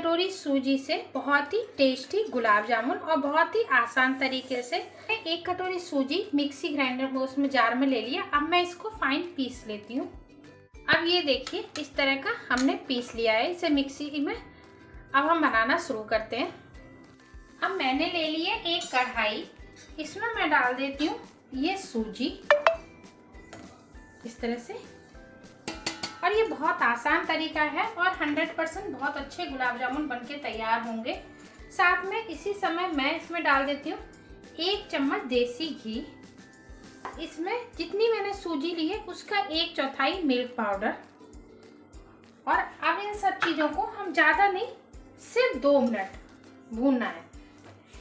कटोरी सूजी से बहुत ही टेस्टी गुलाब जामुन और बहुत ही आसान तरीके से। एक कटोरी सूजी मिक्सी ग्राइंडर में उसमें जार में ले लिया। अब मैं इसको फाइन पीस लेती हूँ। अब ये देखिए इस तरह का हमने पीस लिया है इसे मिक्सी में। अब हम बनाना शुरू करते हैं। अब मैंने ले लिया एक कढ़ाई, इसमें मैं डाल देती हूँ ये सूजी इस तरह से। और ये बहुत आसान तरीका है और 100% बहुत अच्छे गुलाब जामुन बनके तैयार होंगे। साथ में इसी समय मैं इसमें डाल देती हूँ 1 चम्मच देसी घी। इसमें जितनी मैंने सूजी ली है उसका 1/4 मिल्क पाउडर। और अब इन सब चीज़ों को हम ज़्यादा नहीं, सिर्फ 2 मिनट भूनना है।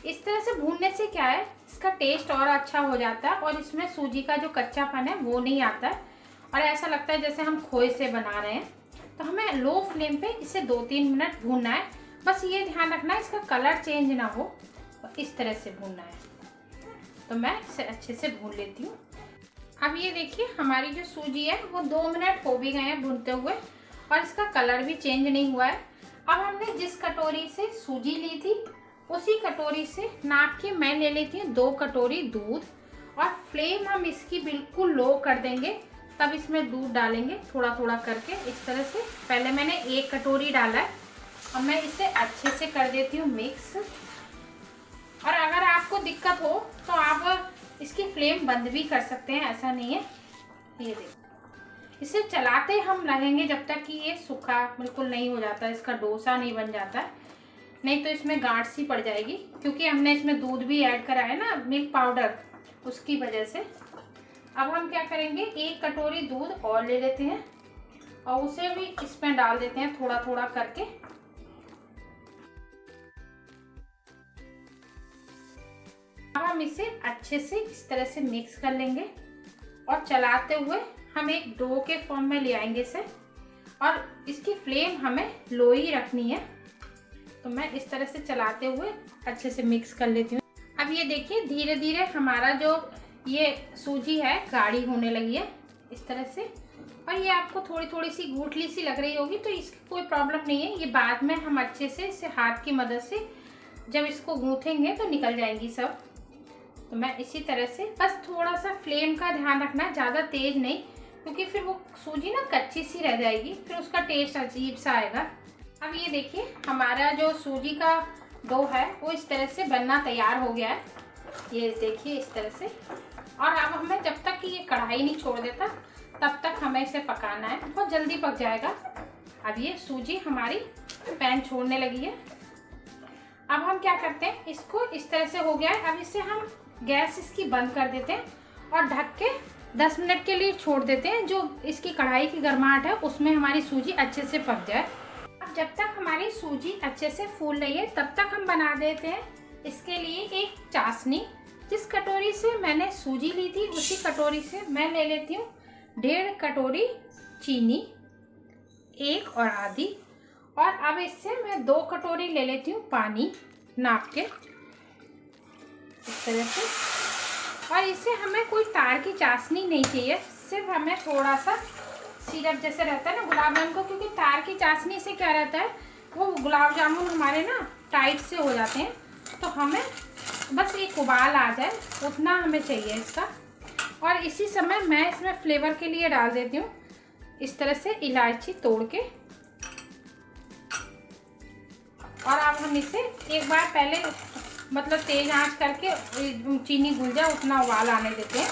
इस तरह से भूनने से क्या है, इसका टेस्ट और अच्छा हो जाता है और इसमें सूजी का जो कच्चापन है वो नहीं आता है और ऐसा लगता है जैसे हम खोए से बना रहे हैं। तो हमें लो फ्लेम पे इसे 2-3 मिनट भूनना है। बस ये ध्यान रखना है इसका कलर चेंज ना हो, इस तरह से भूनना है। तो मैं इसे अच्छे से भून लेती हूँ। अब ये देखिए हमारी जो सूजी है वो 2 मिनट हो भी गए हैं भूनते हुए और इसका कलर भी चेंज नहीं हुआ है। अब हमने जिस कटोरी से सूजी ली थी उसी कटोरी से नाप के मैं ले लेती हूँ 2 कटोरी दूध। और फ्लेम हम इसकी बिल्कुल लो कर देंगे, तब इसमें दूध डालेंगे थोड़ा थोड़ा करके इस तरह से। पहले मैंने 1 कटोरी डाला है। अब मैं इसे अच्छे से कर देती हूँ मिक्स। और अगर आपको दिक्कत हो तो आप इसकी फ्लेम बंद भी कर सकते हैं, ऐसा नहीं है। ये देखो इसे चलाते हम रहेंगे जब तक कि ये सूखा बिल्कुल नहीं हो जाता, इसका डोसा नहीं बन जाता है। नहीं तो इसमें गांठ सी पड़ जाएगी, क्योंकि हमने इसमें दूध भी ऐड करा है ना, मिल्क पाउडर, उसकी वजह से। अब हम क्या करेंगे, 1 कटोरी दूध और ले लेते हैं और उसे भी इसमें डाल देते हैं थोड़ा थोड़ा करके। अब हम इसे अच्छे से इस तरह से मिक्स कर लेंगे और चलाते हुए हम एक डो के फॉर्म में ले आएंगे इसे। और इसकी फ्लेम हमें लो ही रखनी है। तो मैं इस तरह से चलाते हुए अच्छे से मिक्स कर लेती हूँ। अब ये देखिए धीरे धीरे हमारा जो ये सूजी है गाढ़ी होने लगी है इस तरह से। और ये आपको थोड़ी थोड़ी सी गूठली सी लग रही होगी तो इसकी कोई प्रॉब्लम नहीं है। ये बाद में हम अच्छे से इसे हाथ की मदद से जब इसको गूँथेंगे तो निकल जाएंगी सब। तो मैं इसी तरह से बस थोड़ा सा फ्लेम का ध्यान रखना, ज़्यादा तेज नहीं, क्योंकि फिर वो सूजी ना कच्ची सी रह जाएगी, फिर उसका टेस्ट अजीब सा आएगा। अब ये देखिए हमारा जो सूजी का डो है वो इस तरह से बनना तैयार हो गया है। ये देखिए इस तरह से। और अब हमें जब तक कि ये कढ़ाई नहीं छोड़ देता तब तक हमें इसे पकाना है, बहुत जल्दी पक जाएगा। अब ये सूजी हमारी पैन छोड़ने लगी है। अब हम क्या करते हैं, इसको इस तरह से हो गया है। अब इसे हम गैस इसकी बंद कर देते हैं और ढक के 10 मिनट के लिए छोड़ देते हैं, जो इसकी कढ़ाई की गर्माहट है उसमें हमारी सूजी अच्छे से पक जाए। अब जब तक हमारी सूजी अच्छे से फूल रही है तब तक हम बना देते हैं इसके लिए एक चाशनी। जिस कटोरी से मैंने सूजी ली थी उसी कटोरी से मैं ले लेती हूँ 1.5 कटोरी चीनी, 1 और आधी। और अब इससे मैं 2 कटोरी ले लेती हूँ पानी नाप के इस तरह से। और इसे हमें कोई तार की चाशनी नहीं चाहिए, सिर्फ हमें थोड़ा सा सिरप जैसे रहता है ना गुलाब जामुन को, क्योंकि तार की चाशनी से क्या रहता है वो गुलाब जामुन हमारे ना टाइट से हो जाते हैं। तो हमें बस एक उबाल आ जाए उतना हमें चाहिए इसका। और इसी समय मैं इसमें फ्लेवर के लिए डाल देती हूँ इस तरह से इलायची तोड़ के। और अब हम इसे एक बार पहले मतलब तेज आंच करके चीनी घुल जाए उतना उबाल आने देते हैं।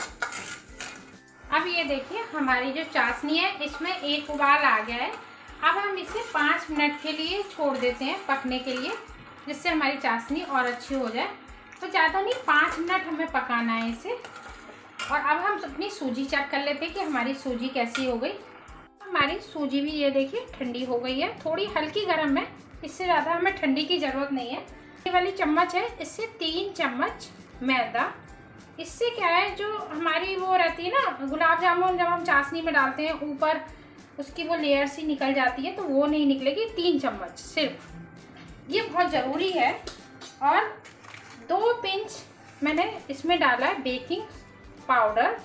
अब ये देखिए हमारी जो चाशनी है इसमें एक उबाल आ गया है। अब हम इसे 5 मिनट के लिए छोड़ देते हैं पकने के लिए, जिससे हमारी चाशनी और अच्छी हो जाए। तो ज़्यादा नहीं, 5 मिनट हमें पकाना है इसे। और अब हम अपनी सूजी चेक कर लेते हैं कि हमारी सूजी कैसी हो गई। हमारी सूजी भी ये देखिए ठंडी हो गई है, थोड़ी हल्की गर्म है, इससे ज़्यादा हमें ठंडी की ज़रूरत नहीं है। ये वाली चम्मच है इससे 3 चम्मच मैदा। इससे क्या है, जो हमारी वो रहती है ना गुलाब जामुन जब हम चाशनी में डालते हैं ऊपर उसकी वो लेयर सी निकल जाती है, तो वो नहीं निकलेगी। 3 चम्मच सिर्फ, ये बहुत ज़रूरी है। और 2 पिंच मैंने इसमें डाला है बेकिंग पाउडर।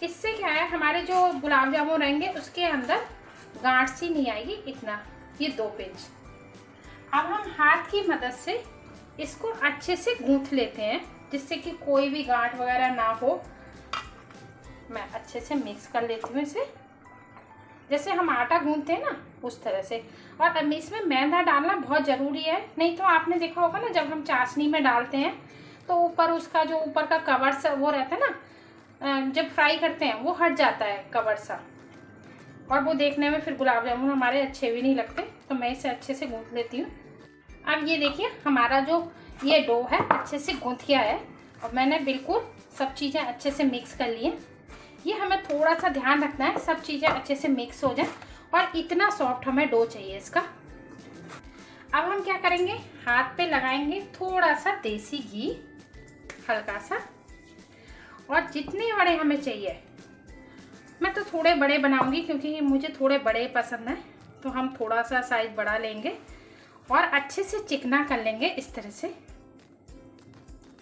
इससे क्या है हमारे जो गुलाब जामुन रहेंगे उसके अंदर गांठ सी नहीं आएगी, इतना, ये 2 पिंच। अब हम हाथ की मदद से इसको अच्छे से गूंथ लेते हैं, जिससे कि कोई भी गांठ वगैरह ना हो। मैं अच्छे से मिक्स कर लेती हूँ इसे, जैसे हम आटा गूंथते हैं ना उस तरह से। और अब इसमें मैदा डालना बहुत ज़रूरी है, नहीं तो आपने देखा होगा ना जब हम चाशनी में डालते हैं तो ऊपर उसका जो ऊपर का कवर सा वो रहता है ना, जब फ्राई करते हैं वो हट जाता है कवर सा, और वो देखने में फिर गुलाब जामुन हमारे अच्छे भी नहीं लगते। तो मैं इसे अच्छे से गूंथ लेती हूँ। अब ये देखिए हमारा जो ये डो है अच्छे से गूंथ गया है, और मैंने बिल्कुल सब चीज़ें अच्छे से मिक्स कर ली हैं। ये हमें थोड़ा सा ध्यान रखना है, सब चीज़ें अच्छे से मिक्स हो जाए, और इतना सॉफ्ट हमें डो चाहिए इसका। अब हम क्या करेंगे, हाथ पे लगाएंगे थोड़ा सा देसी घी, हल्का सा, और जितने बड़े हमें चाहिए, मैं तो थोड़े बड़े बनाऊंगी क्योंकि मुझे थोड़े बड़े पसंद हैं, तो हम थोड़ा सा साइज बड़ा लेंगे और अच्छे से चिकना कर लेंगे इस तरह से।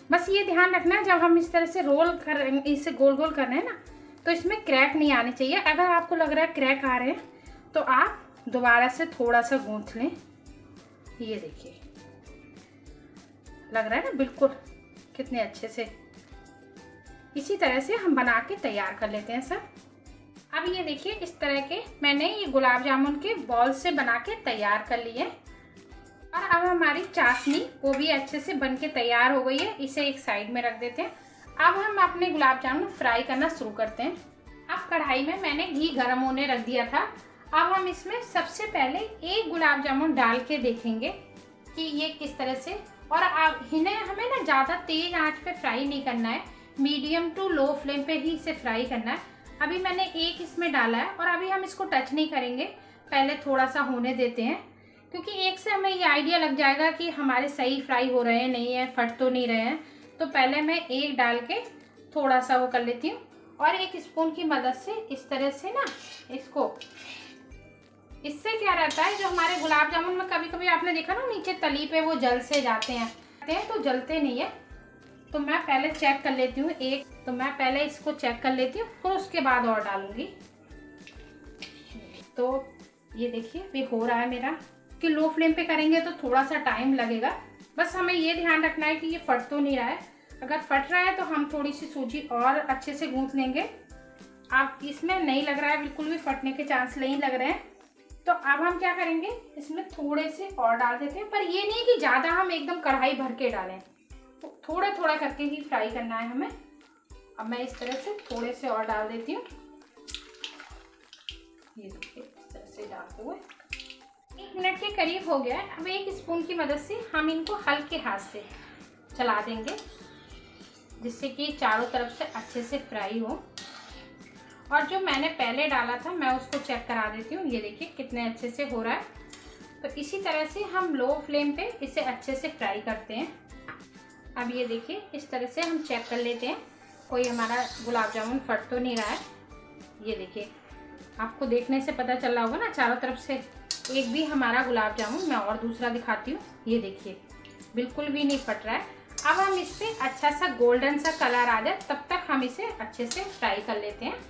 बस ये ध्यान रखना है जब हम इस तरह से रोल कर, इसे गोल गोल कर रहे हैं ना, तो इसमें क्रैक नहीं आने चाहिए। अगर आपको लग रहा है क्रैक आ रहे हैं तो आप दोबारा से थोड़ा सा गूंथ लें। ये देखिए लग रहा है ना बिल्कुल कितने अच्छे से। इसी तरह से हम बना के तैयार कर लेते हैं सब। अब ये देखिए इस तरह के मैंने ये गुलाब जामुन के बॉल से बना के तैयार कर लिए, और अब हमारी चाशनी वो भी अच्छे से बन के तैयार हो गई है। इसे एक साइड में रख देते हैं। अब हम अपने गुलाब जामुन फ्राई करना शुरू करते हैं। अब कढ़ाई में मैंने घी गर्म होने रख दिया था। अब हम इसमें सबसे पहले एक गुलाब जामुन डाल के देखेंगे कि ये किस तरह से, और इन्हें हमें ना ज़्यादा तेज आंच पे फ्राई नहीं करना है, मीडियम टू लो फ्लेम पे ही इसे फ्राई करना है। अभी मैंने एक इसमें डाला है, और अभी हम इसको टच नहीं करेंगे, पहले थोड़ा सा होने देते हैं, क्योंकि एक से हमें ये आइडिया लग जाएगा कि हमारे सही फ्राई हो रहे हैं नहीं है, फट तो नहीं रहे हैं। तो पहले मैं एक डाल के थोड़ा सा वो कर लेती हूँ, और एक स्पून की मदद से इस तरह से ना इसको, इससे क्या रहता है जो हमारे गुलाब जामुन में कभी कभी आपने देखा ना नीचे तली पे वो जल से जाते हैं तो जलते नहीं है। तो मैं पहले चेक कर लेती हूँ एक, तो मैं पहले इसको चेक कर लेती हूँ, फिर उसके बाद और डालूंगी। तो ये देखिए भी हो रहा है मेरा, कि लो फ्लेम पे करेंगे तो थोड़ा सा टाइम लगेगा। बस हमें ये ध्यान रखना है कि ये फट तो नहीं रहा है। अगर फट रहा है तो हम थोड़ी सी सूजी और अच्छे से गूंथ लेंगे। अब इसमें नहीं लग रहा है, बिल्कुल भी फटने के चांस नहीं लग रहे हैं। तो अब हम क्या करेंगे, इसमें थोड़े से और डाल देते हैं, पर ये नहीं कि ज़्यादा हम एकदम कढ़ाई भर के डालें, तो थोड़ा थोड़ा करके ही फ्राई करना है हमें। अब मैं इस तरह से थोड़े से और डाल देती हूँ। ये देखिए इस तरह से डालते हुए 1 मिनट के करीब हो गया है। अब एक स्पून की मदद से हम इनको हल्के हाथ से चला देंगे, जिससे कि चारों तरफ से अच्छे से फ्राई हो। और जो मैंने पहले डाला था मैं उसको चेक करा देती हूँ। ये देखिए कितने अच्छे से हो रहा है। तो इसी तरह से हम लो फ्लेम पे इसे अच्छे से फ्राई करते हैं। अब ये देखिए इस तरह से हम चेक कर लेते हैं कोई हमारा गुलाब जामुन फट तो नहीं रहा है। ये देखिए आपको देखने से पता चल रहा होगा ना चारों तरफ से एक भी हमारा गुलाब जामुन। मैं और दूसरा दिखाती हूँ। ये देखिए बिल्कुल भी नहीं फट रहा है। अब हम इस पर अच्छा सा गोल्डन सा कलर आ जाए तब तक हम इसे अच्छे से फ्राई कर लेते हैं।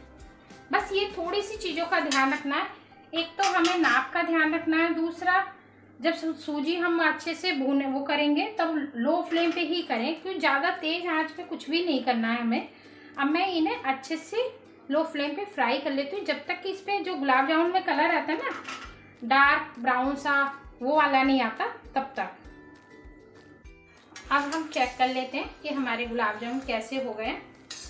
बस ये थोड़ी सी चीज़ों का ध्यान रखना है। एक तो हमें नाप का ध्यान रखना है, दूसरा जब सूजी हम अच्छे से भूने वो करेंगे तब लो फ्लेम पे ही करें, क्योंकि ज़्यादा तेज आंच पे कुछ भी नहीं करना है हमें। अब मैं इन्हें अच्छे से लो फ्लेम पे फ्राई कर लेती हूँ जब तक कि इस पर जो गुलाब जामुन में कलर आता है ना डार्क ब्राउन सा वो वाला नहीं आता तब तक। अब हम चेक कर लेते हैं कि हमारे गुलाब जामुन कैसे हो गए हैं।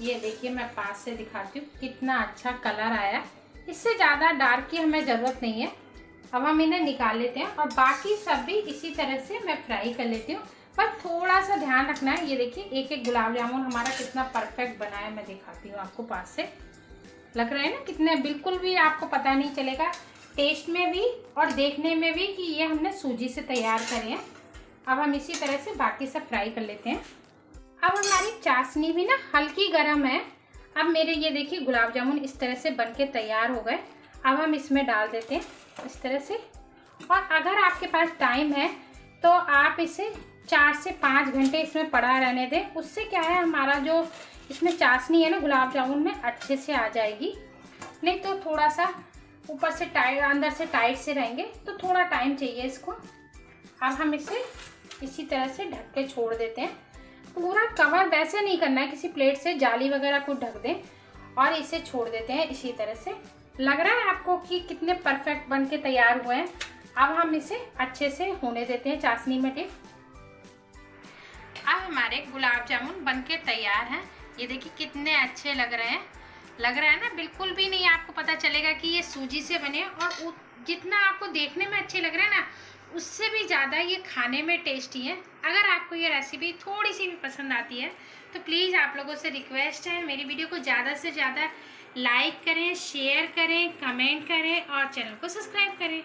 ये देखिए मैं पास से दिखाती हूँ कितना अच्छा कलर आया। इससे ज़्यादा डार्क की हमें ज़रूरत नहीं है। अब हम इन्हें निकाल लेते हैं और बाकी सब भी इसी तरह से मैं फ्राई कर लेती हूँ। पर थोड़ा सा ध्यान रखना है। ये देखिए एक एक गुलाब जामुन हमारा कितना परफेक्ट बना है। मैं दिखाती हूँ आपको पास से। लग रहा है ना कितने, बिल्कुल भी आपको पता नहीं चलेगा टेस्ट में भी और देखने में भी कि ये हमने सूजी से तैयार करे हैं। अब हम इसी तरह से बाकी सब फ्राई कर लेते हैं। अब हमारी चाशनी भी ना हल्की गर्म है। अब मेरे ये देखिए गुलाब जामुन इस तरह से बनके तैयार हो गए। अब हम इसमें डाल देते हैं इस तरह से। और अगर आपके पास टाइम है तो आप इसे 4 से 5 घंटे इसमें पड़ा रहने दें। उससे क्या है हमारा जो इसमें चाशनी है ना गुलाब जामुन में अच्छे से आ जाएगी। नहीं तो थोड़ा सा ऊपर से टाइट अंदर से टाइट से रहेंगे तो थोड़ा टाइम चाहिए इसको। अब हम इसे इसी तरह से ढक के छोड़ देते हैं। पूरा कवर वैसे नहीं करना है, किसी प्लेट से जाली वगैरह को ढक दें और इसे छोड़ देते हैं इसी तरह से। लग रहा है आपको कि कितने परफेक्ट बन के तैयार हुए हैं। अब हम इसे अच्छे से होने देते हैं चाशनी में डिप। अब हमारे गुलाब जामुन बन के तैयार हैं। ये देखिए कितने अच्छे लग रहे हैं। लग रहा है ना, बिल्कुल भी नहीं आपको पता चलेगा कि ये सूजी से बने, और जितना आपको देखने में अच्छे लग रहे हैं ना, उससे भी ज़्यादा ये खाने में टेस्टी है। अगर आपको ये रेसिपी थोड़ी सी भी पसंद आती है तो प्लीज़ आप लोगों से रिक्वेस्ट है, मेरी वीडियो को ज़्यादा से ज़्यादा लाइक करें, शेयर करें, कमेंट करें और चैनल को सब्सक्राइब करें।